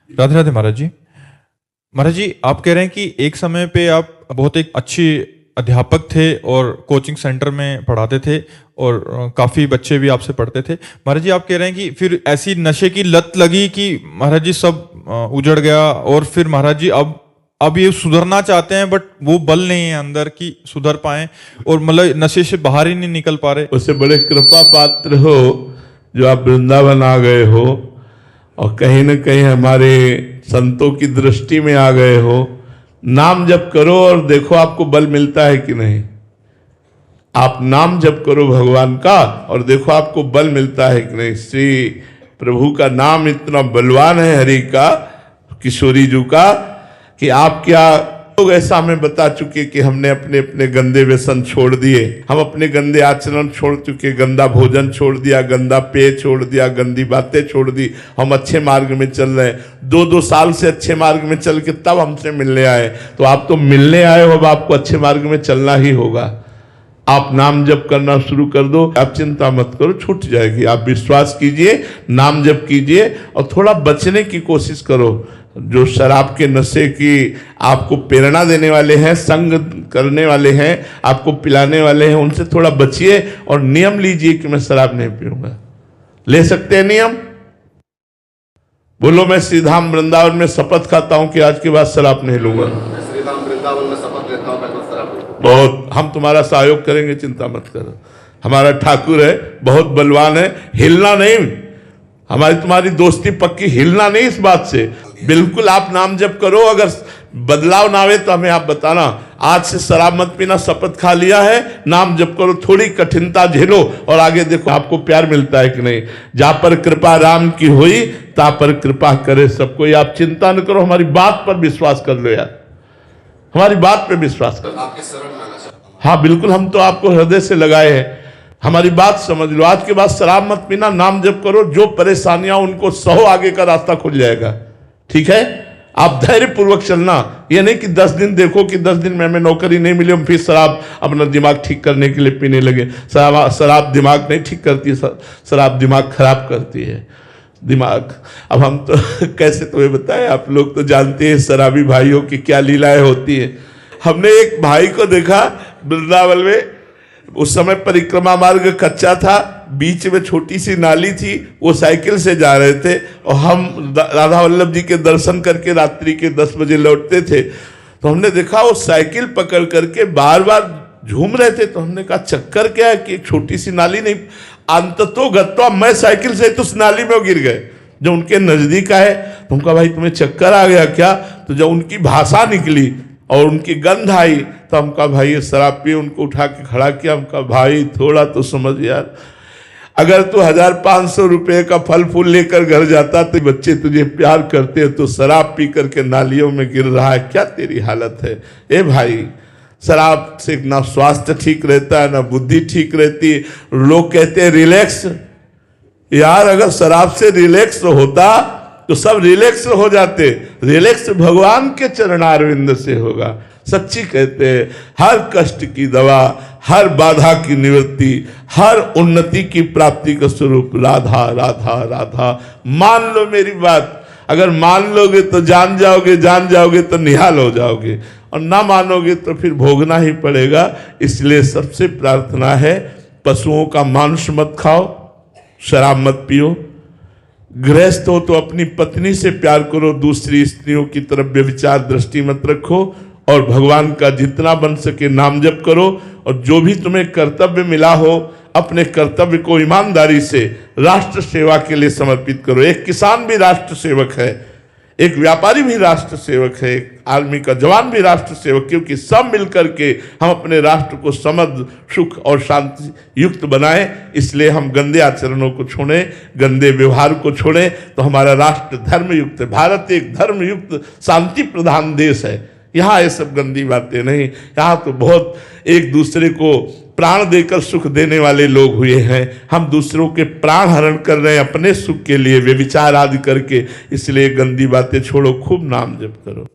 राधे राधे महाराज जी। महाराज जी, आप कह रहे हैं कि एक समय पे आप बहुत एक अच्छी अध्यापक थे और कोचिंग सेंटर में पढ़ाते थे और काफ़ी बच्चे भी आपसे पढ़ते थे। महाराज जी, आप कह रहे हैं कि फिर ऐसी नशे की लत लगी कि महाराज जी सब उजड़ गया, और फिर महाराज जी अब ये सुधरना चाहते हैं, बट वो बल नहीं है अंदर कि सुधर पाए, और मतलब नशे से बाहर ही नहीं निकल पा रहे। उससे बड़े कृपा पात्र हो जो आप वृंदावन आ गए हो और कहीं न कहीं हमारे संतों की दृष्टि में आ गए हो। नाम जप करो और देखो आपको बल मिलता है कि नहीं। आप नाम जप करो भगवान का और देखो आपको बल मिलता है कि नहीं। श्री प्रभु का नाम इतना बलवान है, हरि का, किशोरी जी का, कि आप क्या लोग ऐसा हमें बता चुके कि हमने अपने अपने गंदे व्यसन छोड़ दिए, हम अपने गंदे आचरण छोड़ चुके, गंदा भोजन छोड़ दिया, गंदा पेय छोड़ दिया, गंदी बातें छोड़ दी, हम अच्छे मार्ग में चल रहे हैं। 2-2 साल से अच्छे मार्ग में चल के तब हमसे मिलने आए, तो आप तो मिलने आए हो, अब आपको अच्छे मार्ग में चलना ही होगा। आप नाम जप करना शुरू कर दो, आप चिंता मत करो, छूट जाएगी। आप विश्वास कीजिए, नाम जप कीजिए और थोड़ा बचने की कोशिश करो। जो शराब के नशे की आपको प्रेरणा देने वाले हैं, संग करने वाले हैं, आपको पिलाने वाले हैं, उनसे थोड़ा बचिए और नियम लीजिए कि मैं शराब नहीं पीऊंगा। ले सकते हैं नियम? बोलो, मैं श्रीधाम वृंदावन में शपथ खाता हूं कि आज के बाद शराब नहीं लूंगा। श्रीधाम वृंदावन में शपथ लेता हूं, मैं शराब। बहुत, हम तुम्हारा सहयोग करेंगे, चिंता मत करो। हमारा ठाकुर है, बहुत बलवान है, हिलना नहीं। हमारी तुम्हारी दोस्ती पक्की, हिलना नहीं इस बात से। बिल्कुल आप नाम जप करो, अगर बदलाव ना आवे तो हमें आप बताना। आज से शराब मत पीना, शपथ खा लिया है, नाम जप करो, थोड़ी कठिनता झेलो और आगे देखो आपको प्यार मिलता है कि नहीं। जहां पर कृपा राम की हुई ता पर कृपा करे सब कोई। आप चिंता न करो, हमारी बात पर विश्वास कर लो यार, हमारी बात पर विश्वास कर लो। आपके शरण में आना चाहता हूं। हाँ बिल्कुल, हम तो आपको हृदय से लगाए हैं, हमारी बात समझ लो। आज के बाद शराब मत पीना, नाम जप करो, जो परेशानियां उनको सहो, आगे का रास्ता खुल जाएगा। ठीक है, आप धैर्य पूर्वक चलना। ये नहीं कि 10 दिन देखो कि 10 दिन में हमें नौकरी नहीं मिली, हम फिर शराब अपना दिमाग ठीक करने के लिए पीने लगे। शराब दिमाग नहीं ठीक करती, शराब दिमाग खराब करती है। दिमाग, अब हम तो कैसे तुम्हें बताएं, आप लोग तो जानते हैं शराबी भाइयों की क्या लीलाएं होती है। हमने एक भाई को देखा वृंदावन में, उस समय परिक्रमा मार्ग कच्चा था, बीच में छोटी सी नाली थी, वो साइकिल से जा रहे थे और हम राधा वल्लभ जी के दर्शन करके रात्रि के 10 बजे लौटते थे। तो हमने देखा वो साइकिल पकड़ करके बार बार झूम रहे थे। तो हमने कहा चक्कर क्या है कि छोटी सी नाली नहीं। अंततो गत्वा मैं साइकिल से तो उस नाली में गिर गए जो उनके नजदीक आए। तो उनका भाई तुम्हें चक्कर आ गया क्या? तो जब उनकी भाषा निकली और उनकी गंध आई तो हमका भाई ये शराब पिए, उनको उठा के खड़ा किया। हमका भाई थोड़ा तो समझ यार, अगर तू 1500 रुपए का फल फूल लेकर घर जाता तो बच्चे तुझे प्यार करते, तो शराब पी करके नालियों में गिर रहा है, क्या तेरी हालत है। ए भाई, शराब से ना स्वास्थ्य ठीक रहता है, ना बुद्धि ठीक रहती है। लोग कहते हैं रिलैक्स, यार अगर शराब से रिलैक्स होता तो सब रिलैक्स हो जाते। रिलैक्स भगवान के चरणारविंद से होगा। सच्ची कहते हैं, हर कष्ट की दवा, हर बाधा की निवृत्ति, हर उन्नति की प्राप्ति का स्वरूप राधा राधा राधा। मान लो मेरी बात, अगर मान लोगे तो जान जाओगे, जान जाओगे तो निहाल हो जाओगे, और ना मानोगे तो फिर भोगना ही पड़ेगा। इसलिए सबसे प्रार्थना है, पशुओं का मांस मत खाओ, शराब मत पियो। गृहस्थ हो तो अपनी पत्नी से प्यार करो, दूसरी स्त्रियों की तरफ व्यभिचार दृष्टि मत रखो, और भगवान का जितना बन सके नाम जप करो। और जो भी तुम्हें कर्तव्य मिला हो, अपने कर्तव्य को ईमानदारी से राष्ट्र सेवा के लिए समर्पित करो। एक किसान भी राष्ट्र सेवक है, एक व्यापारी भी राष्ट्र सेवक है, एक आर्मी का जवान भी राष्ट्र सेवक, क्योंकि सब मिलकर के हम अपने राष्ट्र को समृद्ध, सुख और शांति युक्त बनाएं। इसलिए हम गंदे आचरणों को छोड़ें, गंदे व्यवहार को छोड़ें, तो हमारा राष्ट्र धर्मयुक्त है। भारत एक धर्मयुक्त शांति प्रधान देश है। यहाँ ये सब गंदी बातें नहीं, यहाँ तो बहुत एक दूसरे को प्राण देकर सुख देने वाले लोग हुए हैं। हम दूसरों के प्राण हरण कर रहे हैं अपने सुख के लिए, व्यभिचार आदि करके। इसलिए गंदी बातें छोड़ो, खूब नाम जप करो।